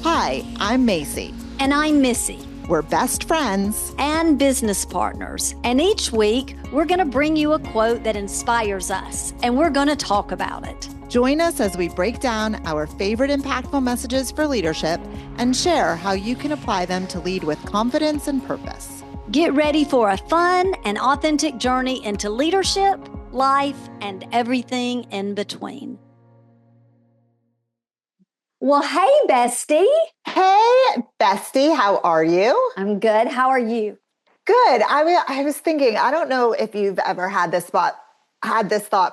Hi, I'm Mayce. And I'm Missy. We're best friends and business partners. And each week, we're going to bring you a quote that inspires us, and we're going to talk about it. Join us as we break down our favorite impactful messages for leadership and share how you can apply them to lead with confidence and purpose. Get ready for a fun and authentic journey into leadership, life, and everything in between. Well, hey, bestie. Hey, bestie. How are you? I'm good. How are you? Good. I was thinking, I don't know if you've ever had this thought,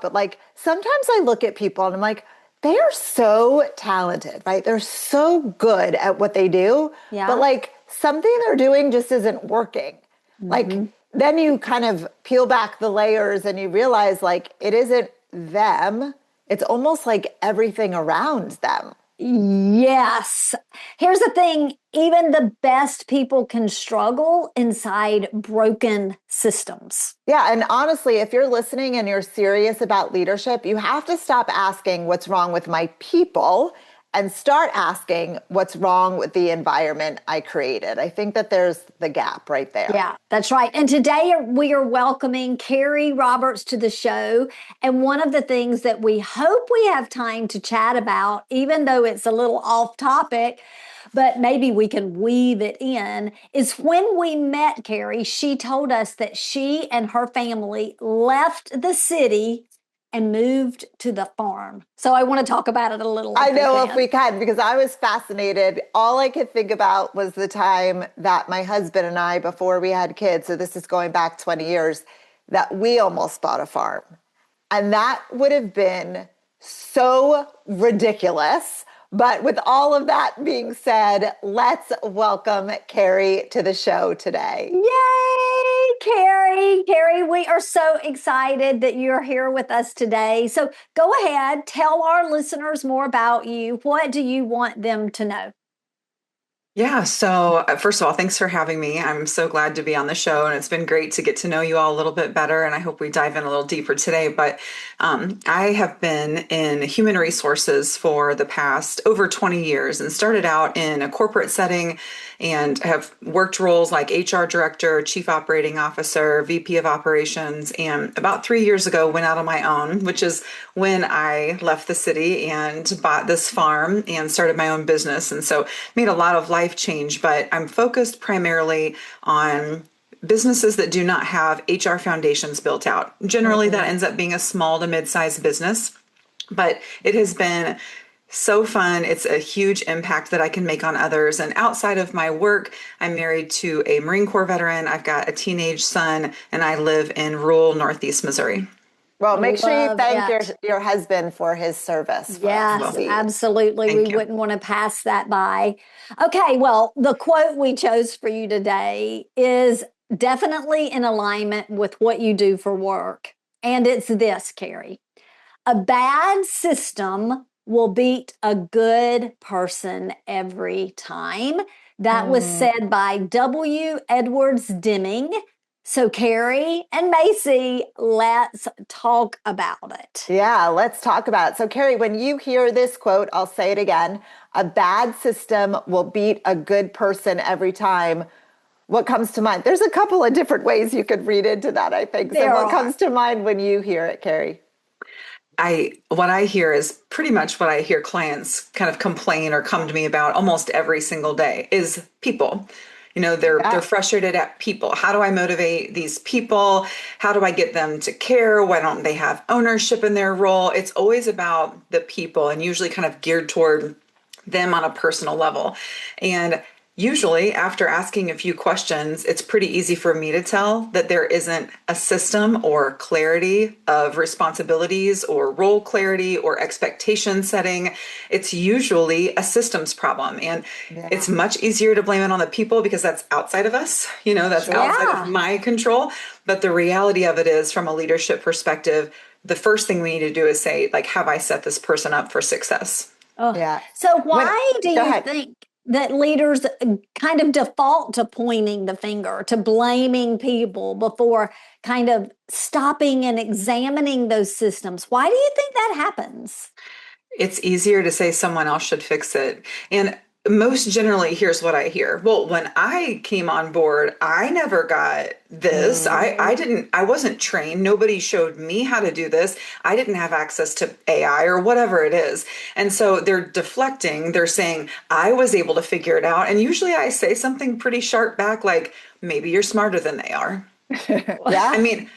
but like sometimes I look at people and I'm like, they are so talented, right? They're so good at what they do, but like something they're doing just isn't working. Like then you kind of peel back the layers and you realize like it isn't them. It's almost like everything around them. Yes. Here's the thing. Even the best people can struggle inside broken systems. Yeah. And honestly, if you're listening and you're serious about leadership, you have to stop asking what's wrong with my people and start asking what's wrong with the environment I created. I think that there's the gap right there. Yeah, that's right. And today we are welcoming Kerri Roberts to the show. And one of the things that we hope we have time to chat about, even though it's a little off topic, but maybe we can weave it in, is when we met Kerri, she told us that she and her family left the city and moved to the farm. So I want to talk about it a little. I know if we can, because I was fascinated. All I could think about was the time that my husband and I, before we had kids, so this is going back 20 years, that we almost bought a farm. And that would have been so ridiculous. But with all of that being said, let's welcome Kerri to the show today. Yay, Kerri. Kerri, we are so excited that you're here with us today. So go ahead, tell our listeners more about you. What do you want them to know? Yeah. So first of all, thanks for having me. I'm so glad to be on the show, and it's been great to get to know you all a little bit better. And I hope we dive in a little deeper today. But I have been in human resources for the past over 20 years and started out in a corporate setting and have worked roles like HR director, chief operating officer, VP of operations. And about 3 years ago, went out on my own, which is when I left the city and bought this farm and started my own business. And so made a lot of life change, but I'm focused primarily on businesses that do not have HR foundations built out. Generally, that ends up being a small to mid-sized business, but it has been so fun. It's a huge impact that I can make on others. And outside of my work, I'm married to a Marine Corps veteran. I've got a teenage son, and I live in rural Northeast Missouri. Well, make sure you thank your husband for his service. Yes, absolutely. We wouldn't want to pass that by. Okay, well, the quote we chose for you today is definitely in alignment with what you do for work. And it's this, Kerri. A bad system will beat a good person every time. That was said by W. Edwards Deming. So Kerri and Mayce, let's talk about it. Yeah, let's talk about it. So Kerri, when you hear this quote, I'll say it again, a bad system will beat a good person every time. What comes to mind? There's a couple of different ways you could read into that, I think. So what comes to mind when you hear it, Kerri? What I hear is pretty much what I hear clients kind of complain or come to me about almost every single day is people. You know, they're frustrated at people. How do I motivate these people? How do I get them to care? Why don't they have ownership in their role? It's always about the people and usually kind of geared toward them on a personal level. And usually after asking a few questions, it's pretty easy for me to tell that there isn't a system or clarity of responsibilities or role clarity or expectation setting. It's usually a systems problem. And it's much easier to blame it on the people because that's outside of us, you know, that's outside of my control. But the reality of it is, from a leadership perspective, the first thing we need to do is say, like, have I set this person up for success? Oh. Yeah. So why do you think that leaders kind of default to pointing the finger, to blaming people before kind of stopping and examining those systems? Why do you think that happens? It's easier to say someone else should fix it. And most generally, here's what I hear. Well, when I came on board, I never got this. I wasn't trained. Nobody showed me how to do this. I didn't have access to AI or whatever it is. And so they're deflecting. They're saying, I was able to figure it out. And usually I say something pretty sharp back, like, maybe you're smarter than they are. Yeah. I mean,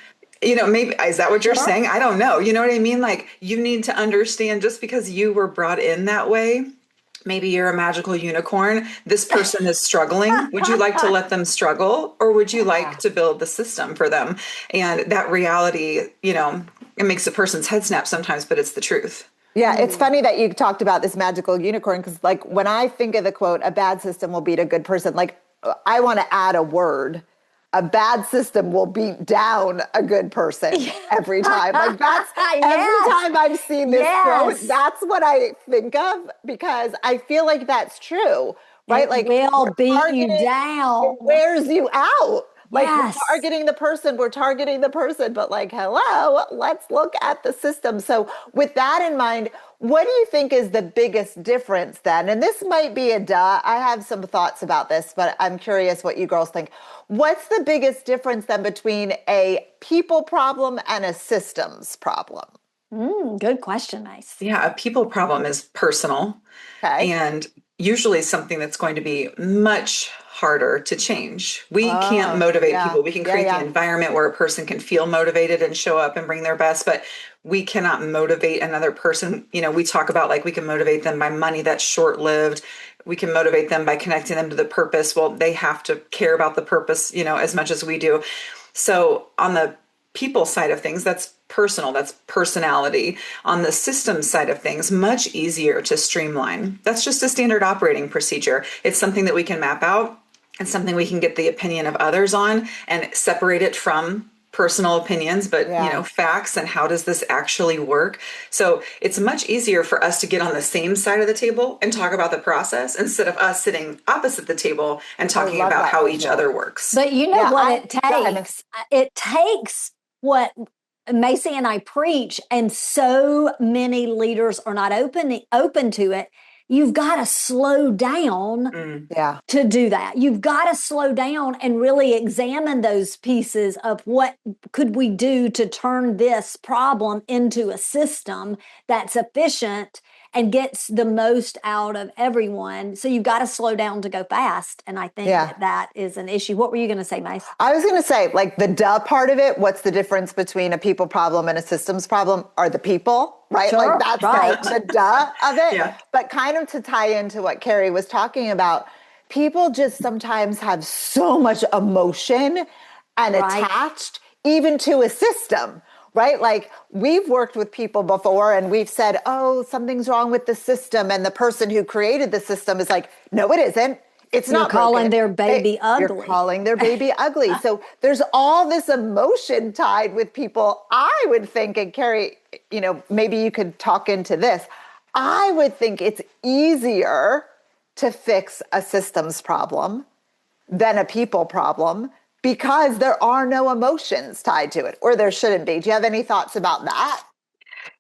maybe is that what you're Sure. saying? I don't know. You know what I mean? Like, you need to understand just because you were brought in that way. Maybe you're a magical unicorn. This person is struggling. Would you like to let them struggle, or would you like Yeah. to build the system for them? And that reality, it makes a person's head snap sometimes, but it's the truth. Yeah, it's funny that you talked about this magical unicorn because, like, when I think of the quote, a bad system will beat a good person, like, I want to add a word. A bad system will beat down a good person every time. Like, that's every time I've seen this quote, that's what I think of because I feel like that's true, right? It Like, will we're beat you targeting, down. it wears you out. Like, Yes. we're targeting the person, but like, hello, let's look at the system. So with that in mind, what do you think is the biggest difference then? And this might be a duh. I have some thoughts about this, but I'm curious what you girls think. What's the biggest difference then between a people problem and a systems problem? Good question, Mayce. Yeah, a people problem is personal Okay. and usually something that's going to be much harder to change. We can't Oh, motivate yeah. people. We can Yeah, create the yeah. environment where a person can feel motivated and show up and bring their best, but we cannot motivate another person. We talk about like we can motivate them by money that's short-lived. We can motivate them by connecting them to the purpose. Well, they have to care about the purpose, as much as we do. So on the people side of things, that's personal, that's personality. On the systems side of things, much easier to streamline. That's just a standard operating procedure. It's something that we can map out and something we can get the opinion of others on and separate it from personal opinions, but Yeah. facts and how does this actually work. So it's much easier for us to get on the same side of the table and talk about the process instead of us sitting opposite the table and I talking love about that how each visual. other works. But you know Yeah, what it go ahead. takes? It takes what Macy and I preach, and so many leaders are not open to it. You've got to slow down Yeah. to do that. You've got to slow down and really examine those pieces of what could we do to turn this problem into a system that's efficient and gets the most out of everyone. So you've got to slow down to go fast. And I think Yeah. that is an issue. What were you going to say, Mace? I was going to say, like, the duh part of it, what's the difference between a people problem and a systems problem are the people, right? Sure, Like, that's right. the duh of it. Yeah. But kind of to tie into what Kerri was talking about, people just sometimes have so much emotion and Right. attached even to a system, right? Like, we've worked with people before and we've said, oh, something's wrong with the system. And the person who created the system is like, no, it isn't. It's You're not calling broken. their baby You're ugly. calling their baby ugly. So there's all this emotion tied with people. I would think, and Kerri, maybe you could talk into this. I would think it's easier to fix a systems problem than a people problem because there are no emotions tied to it, or there shouldn't be. Do you have any thoughts about that?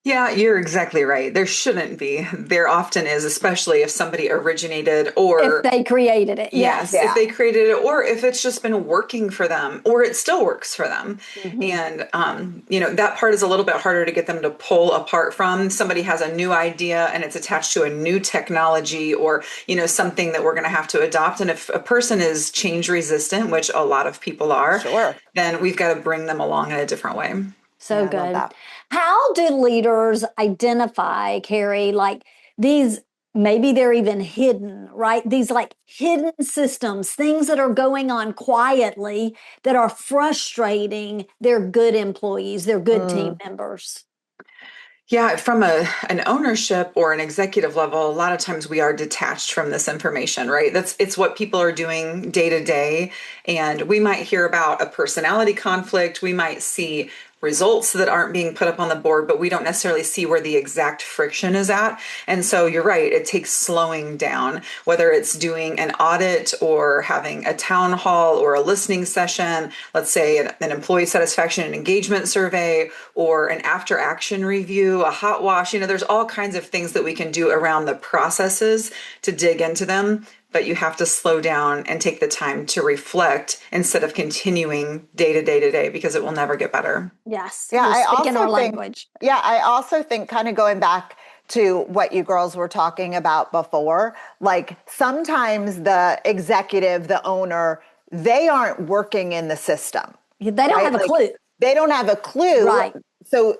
Yeah, you're exactly right. There shouldn't be. There often is, especially if somebody originated or If they created it. yes, Yeah. if they created it or if it's just been working for them or it still works for them. Mhm. And that part is a little bit harder to get them to pull apart from. Somebody has a new idea and it's attached to a new technology or, something that we're going to have to adopt. And if a person is change resistant, which a lot of people are, Sure. then we've got to bring them along in a different way. So Yeah, I love good. that. How do leaders identify, Kerri, like these, maybe they're even hidden, right? These like hidden systems, things that are going on quietly that are frustrating their good employees, their good team members. Yeah, from an ownership or an executive level, a lot of times we are detached from this information, right? It's what people are doing day to day. And we might hear about a personality conflict. We might see results that aren't being put up on the board, but we don't necessarily see where the exact friction is at. And so you're right, it takes slowing down, whether it's doing an audit or having a town hall or a listening session, let's say an employee satisfaction and engagement survey, or an after action review, a hot wash. There's all kinds of things that we can do around the processes to dig into them. But you have to slow down and take the time to reflect instead of continuing day to day to day, because it will never get better. Yes. Yeah, I also our language. Yeah, I also think, kind of going back to what you girls were talking about before, like sometimes the executive, the owner, they aren't working in the system. They don't have a clue. They don't have a clue. Right. So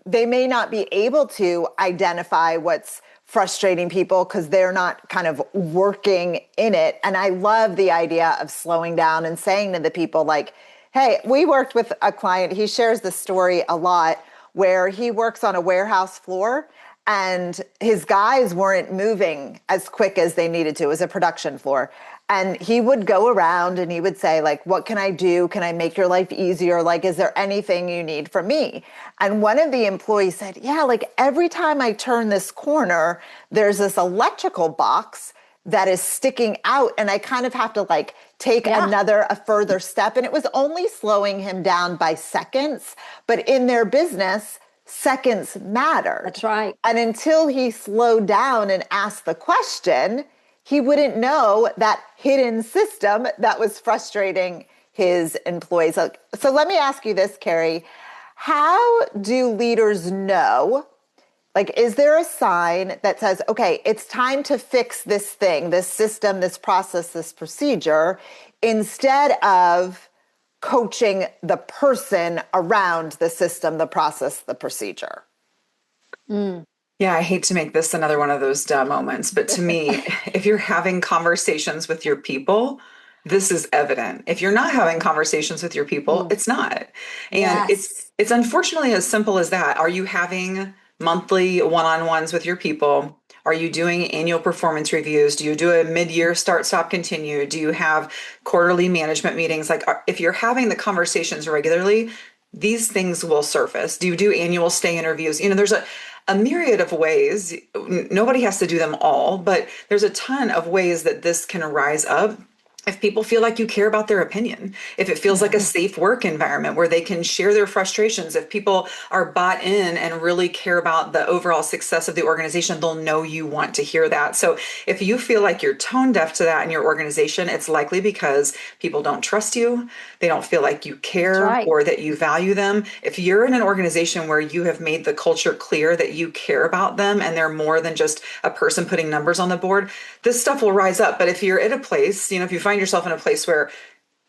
they may not be able to identify what's frustrating people because they're not kind of working in it. And I love the idea of slowing down and saying to the people like, hey, we worked with a client. He shares the story a lot where he works on a warehouse floor and his guys weren't moving as quick as they needed to. It was a production floor. And he would go around and he would say, like, what can I do? Can I make your life easier? Like, is there anything you need from me? And one of the employees said, yeah, like every time I turn this corner, there's this electrical box that is sticking out. And I kind of have to like take a further step. And it was only slowing him down by seconds. But in their business, seconds matter. That's right. And until he slowed down and asked the question, he wouldn't know that hidden system that was frustrating his employees. So let me ask you this, Kerri. How do leaders know? Like, is there a sign that says, okay, it's time to fix this thing, this system, this process, this procedure, instead of coaching the person around the system, the process, the procedure? Yeah, I hate to make this another one of those duh moments, but to me, if you're having conversations with your people, this is evident. If you're not having conversations with your people, it's not. And it's unfortunately as simple as that. Are you having monthly one-on-ones with your people? Are you doing annual performance reviews? Do you do a mid-year start, stop, continue? Do you have quarterly management meetings? Like, if you're having the conversations regularly, these things will surface. Do you do annual stay interviews? There's a myriad of ways. Nobody has to do them all, but there's a ton of ways that this can rise up. If people feel like you care about their opinion, if it feels like a safe work environment where they can share their frustrations, if people are bought in and really care about the overall success of the organization, they'll know you want to hear that. So if you feel like you're tone deaf to that in your organization, it's likely because people don't trust you. They don't feel like you care or that you value them. If you're in an organization where you have made the culture clear that you care about them and they're more than just a person putting numbers on the board, this stuff will rise up. But if you're at a place, if you find yourself in a place where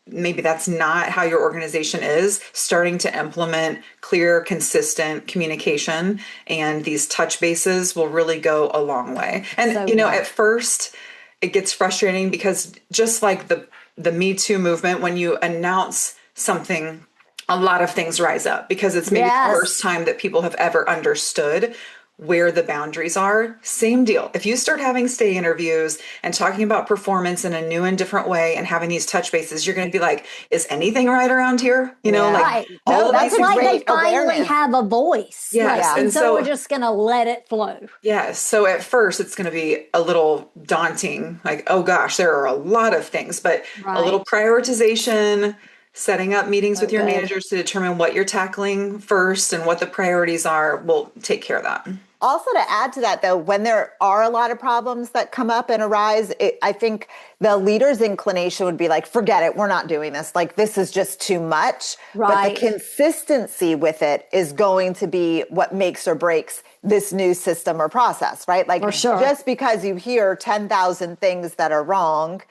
maybe that's not how your organization is, starting to implement clear, consistent communication and these touch bases will really go a long way. And, at first it gets frustrating because just like the Me Too movement, when you announce something, a lot of things rise up because it's maybe the first time that people have ever understood where the boundaries are. Same deal. If you start having stay interviews and talking about performance in a new and different way and having these touch bases, you're going to be like, is anything right around here? That's like they finally have a voice. Yes. And so we're just going to let it flow. Yes. So at first it's going to be a little daunting, like, oh gosh, there are a lot of things, but a little prioritization, setting up meetings with your managers to determine what you're tackling first and what the priorities are will take care of that. Also, to add to that, though, when there are a lot of problems that come up and arise, I think the leader's inclination would be like, forget it, we're not doing this. Like, this is just too much. But the consistency with it is going to be what makes or breaks this new system or process, right? Like, just because you hear 10,000 things that are wrong,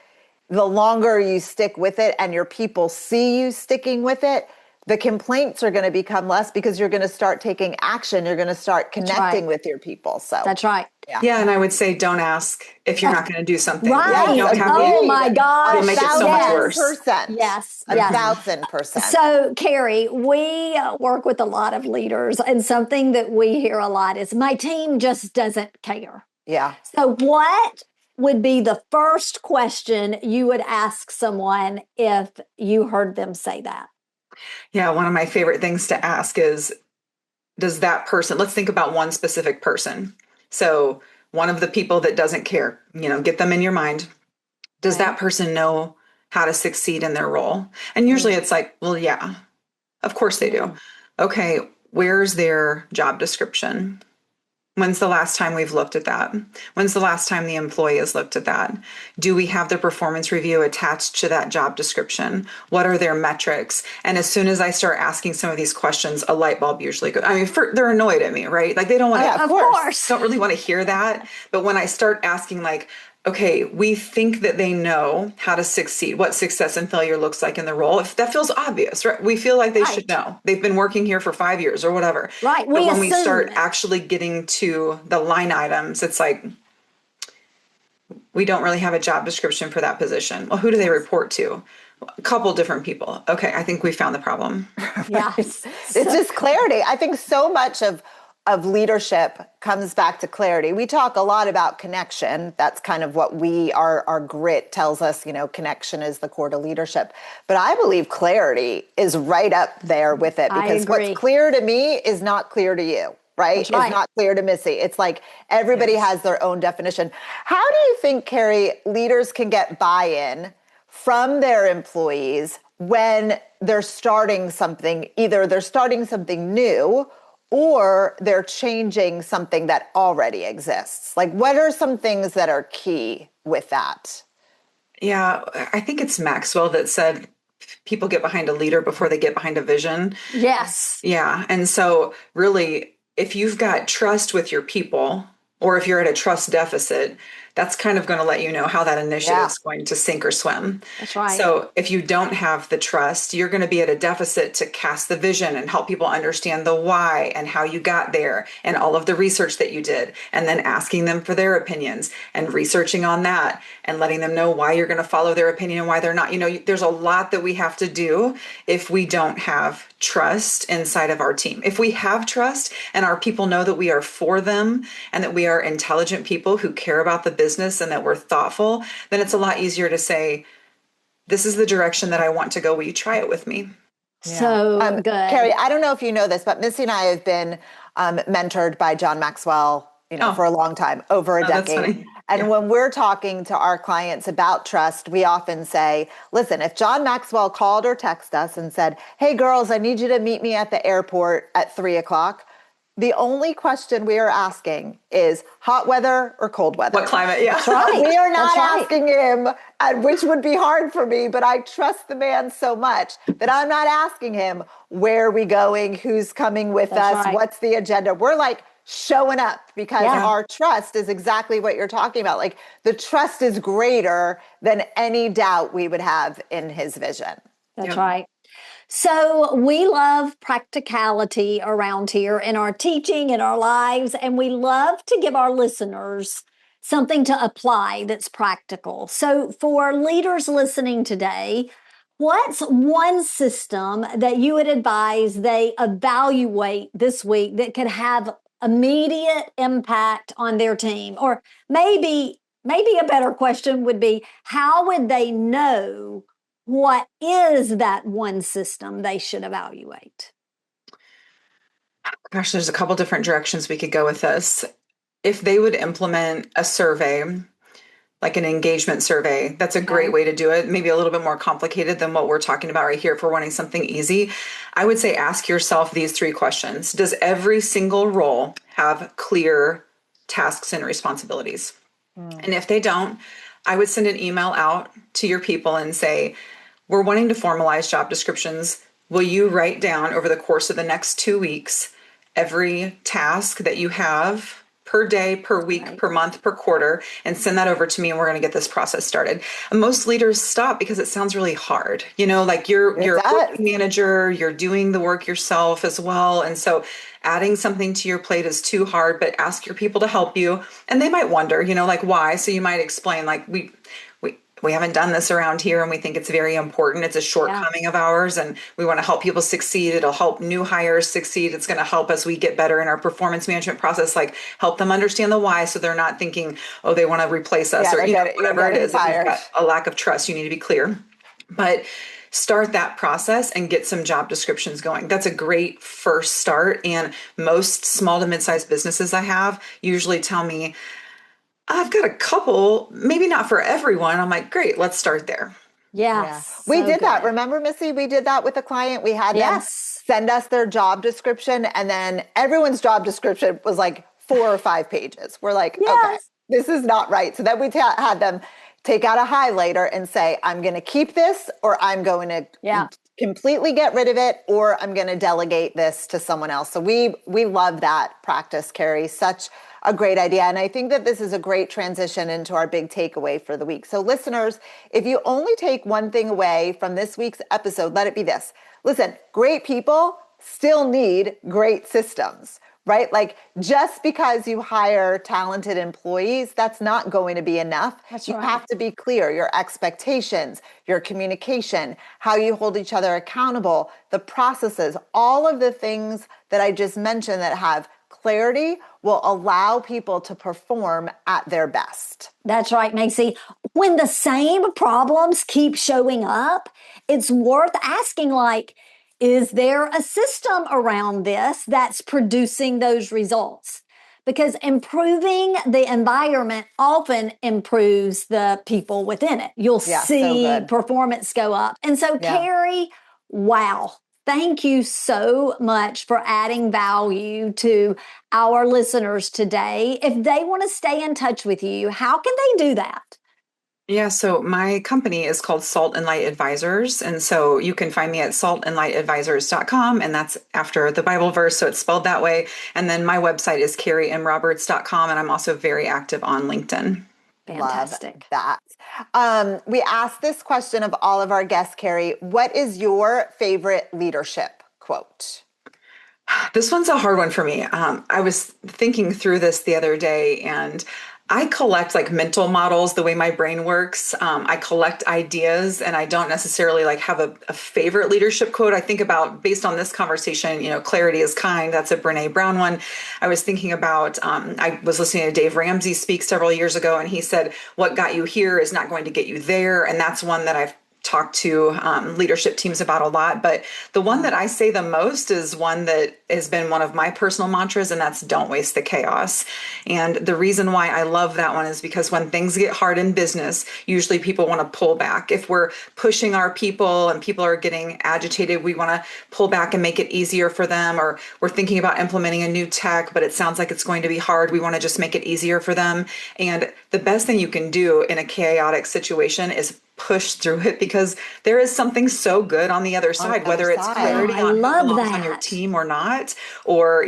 the longer you stick with it and your people see you sticking with it, the complaints are going to become less because you're going to start taking action. You're going to start connecting with your people. So that's right. Yeah. And I would say, don't ask if you're not going to do something. Right. Oh my gosh. It'll make it so much worse. Yes. 1,000%. So Kerri, we work with a lot of leaders and something that we hear a lot is my team just doesn't care. Yeah. So what would be the first question you would ask someone if you heard them say that? Yeah, one of my favorite things to ask is, does that person, let's think about one specific person. So one of the people that doesn't care, get them in your mind. Does Right. that person know how to succeed in their role? And usually it's like, well, yeah, of course they do. Okay, where's their job description? When's the last time we've looked at that? When's the last time the employee has looked at that? Do we have the performance review attached to that job description? What are their metrics? And as soon as I start asking some of these questions, a light bulb usually goes. I mean, they're annoyed at me, right? Like they don't want to, of course, don't really want to hear that. But when I start asking like, okay, we think that they know how to succeed, what success and failure looks like in the role. If that feels obvious, right? We feel like they should know. They've been working here for 5 years or whatever. Right. But when we start actually getting to the line items, it's like, we don't really have a job description for that position. Well, who do they report to? A couple different people. Okay, I think we found the problem. Yeah. It's just clarity. I think so much of leadership comes back to clarity. We talk a lot about connection. That's kind of what our grit tells us, connection is the core to leadership. But I believe clarity is right up there with it, because what's clear to me is not clear to you, right? It's not clear to Missy. It's like everybody has their own definition. How do you think, Kerri, leaders can get buy-in from their employees when they're starting something, either they're starting something new or they're changing something that already exists? Like, what are some things that are key with that? Yeah, I think it's Maxwell that said people get behind a leader before they get behind a vision. Yes. Yeah. And so really, if you've got trust with your people, or if you're at a trust deficit, that's kind of going to let you know how that initiative is going to sink or swim. That's right. So if you don't have the trust, you're going to be at a deficit to cast the vision and help people understand the why and how you got there and all of the research that you did, and then asking them for their opinions and researching on that and letting them know why you're going to follow their opinion and why they're not. There's a lot that we have to do if we don't have trust inside of our team. If we have trust and our people know that we are for them and that we are intelligent people who care about the business and that we're thoughtful, then it's a lot easier to say, this is the direction that I want to go. Will you try it with me? So good. Kerri, I don't know if you know this, but Missy and I have been mentored by John Maxwell, for a long time, over a decade. And when we're talking to our clients about trust, we often say, listen, if John Maxwell called or texted us and said, hey girls, I need you to meet me at the airport at 3:00, the only question we are asking is hot weather or cold weather. What climate? Yeah. That's right. We are not asking him, which would be hard for me, but I trust the man so much that I'm not asking him, where are we going? Who's coming with us? Right. What's the agenda? We're like showing up because our trust is exactly what you're talking about. Like, the trust is greater than any doubt we would have in his vision. That's right. So we love practicality around here in our teaching, in our lives, and we love to give our listeners something to apply that's practical. So for leaders listening today, what's one system that you would advise they evaluate this week that could have immediate impact on their team? Or maybe a better question would be, how would they know what is that one system they should evaluate? Gosh, there's a couple different directions we could go with this. If they would implement a survey, like an engagement survey, that's a great way to do it. Maybe a little bit more complicated than what we're talking about right here if we're wanting something easy. I would say ask yourself these 3 questions. Does every single role have clear tasks and responsibilities? And if they don't, I would send an email out to your people and say, we're wanting to formalize job descriptions. Will you write down over the course of the next 2 weeks every task that you have per day, per week, per month, per quarter, and send that over to me, and we're going to get this process started. And most leaders stop because it sounds really hard. Like you're a work manager, you're doing the work yourself as well. And so adding something to your plate is too hard, but ask your people to help you. And they might wonder, like, why? So you might explain, like, we haven't done this around here and we think it's very important. It's a shortcoming of ours and we want to help people succeed. It'll help new hires succeed. It's going to help us, we get better in our performance management process, like help them understand the why. So they're not thinking, oh, they want to replace us or whatever it is. If you've got a lack of trust, you need to be clear. But start that process and get some job descriptions going. That's a great first start. And most small to mid-sized businesses I have usually tell me, I've got a couple, maybe not for everyone. I'm like, great, let's start there. Yes. We did that. Remember, Missy, we did that with a client. We had them send us their job description, and then everyone's job description was like 4 or 5 pages. We're like, okay, this is not right. So then we had them take out a highlighter and say, I'm going to keep this, or I'm going to completely get rid of it, or I'm going to delegate this to someone else. So we love that practice, Kerri. Such a great idea. And I think that this is a great transition into our big takeaway for the week. So listeners, if you only take one thing away from this week's episode, let it be this. Listen, great people still need great systems, right? Like, just because you hire talented employees, that's not going to be enough. You have to be clear, your expectations, your communication, how you hold each other accountable, the processes, all of the things that I just mentioned that have clarity will allow people to perform at their best. That's right, Macy. When the same problems keep showing up, it's worth asking, like, is there a system around this that's producing those results? Because improving the environment often improves the people within it. You'll see performance go up. And so, Kerri, wow. Thank you so much for adding value to our listeners today. If they want to stay in touch with you, how can they do that? Yeah, so my company is called Salt and Light Advisors. And so you can find me at saltandlightadvisors.com. And that's after the Bible verse. So it's spelled that way. And then my website is kerrimroberts.com. And I'm also very active on LinkedIn. Fantastic. Love that. We asked this question of all of our guests, Kerri. What is your favorite leadership quote? This one's a hard one for me. I was thinking through this the other day, and I collect like mental models, the way my brain works. I collect ideas, and I don't necessarily like have a favorite leadership quote. I think about, based on this conversation, clarity is kind. That's a Brene Brown one. I was thinking about, I was listening to Dave Ramsey speak several years ago, and he said, what got you here is not going to get you there. And that's one that I've talked to leadership teams about a lot. But the one that I say the most is one that has been one of my personal mantras, and that's don't waste the chaos. And the reason why I love that one is because when things get hard in business, usually people want to pull back. If we're pushing our people and people are getting agitated, we want to pull back and make it easier for them. Or we're thinking about implementing a new tech, but it sounds like it's going to be hard. We want to just make it easier for them. And the best thing you can do in a chaotic situation is push through it, because there is something so good on the other side, whether it's clarity on who belongs on your team or not, or,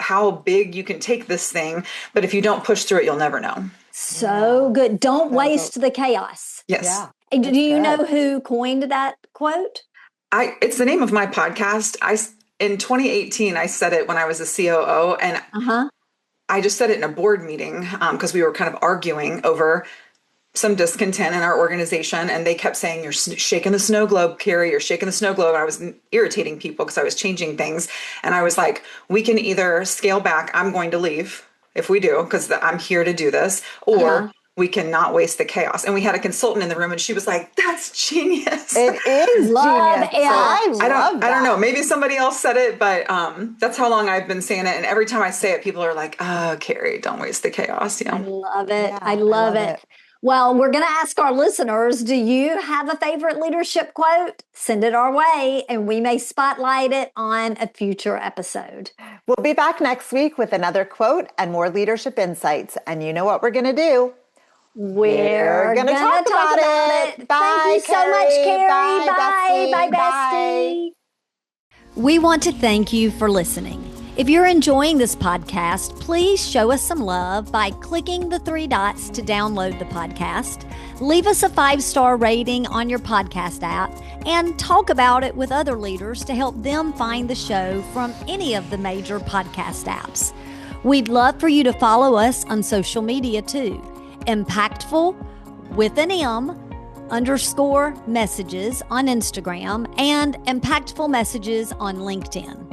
how big you can take this thing. But if you don't push through it, you'll never know. So good. Don't waste the chaos. Yes. Yeah. Do you know who coined that quote? It's the name of my podcast. In 2018, I said it when I was a COO, and I just said it in a board meeting because we were kind of arguing over some discontent in our organization, and they kept saying, you're shaking the snow globe, Kerri, you're shaking the snow globe. And I was irritating people because I was changing things. And I was like, we can either scale back, I'm going to leave if we do, because I'm here to do this, or we cannot waste the chaos. And we had a consultant in the room, and she was like, that's genius. It is genius. I don't know. Maybe somebody else said it, but that's how long I've been saying it. And every time I say it, people are like, oh, Kerri, don't waste the chaos. I love it. Yeah, I love it. Well, we're going to ask our listeners, do you have a favorite leadership quote? Send it our way, and we may spotlight it on a future episode. We'll be back next week with another quote and more leadership insights. And you know what we're going to do? We're going to talk about it. Bye, Thank you so much, Kerri. Bye, bestie. We want to thank you for listening. If you're enjoying this podcast, please show us some love by clicking the 3 dots to download the podcast. Leave us a 5-star rating on your podcast app and talk about it with other leaders to help them find the show from any of the major podcast apps. We'd love for you to follow us on social media too. Mpactful with an M _ messages on Instagram and Mpactful Messages on LinkedIn.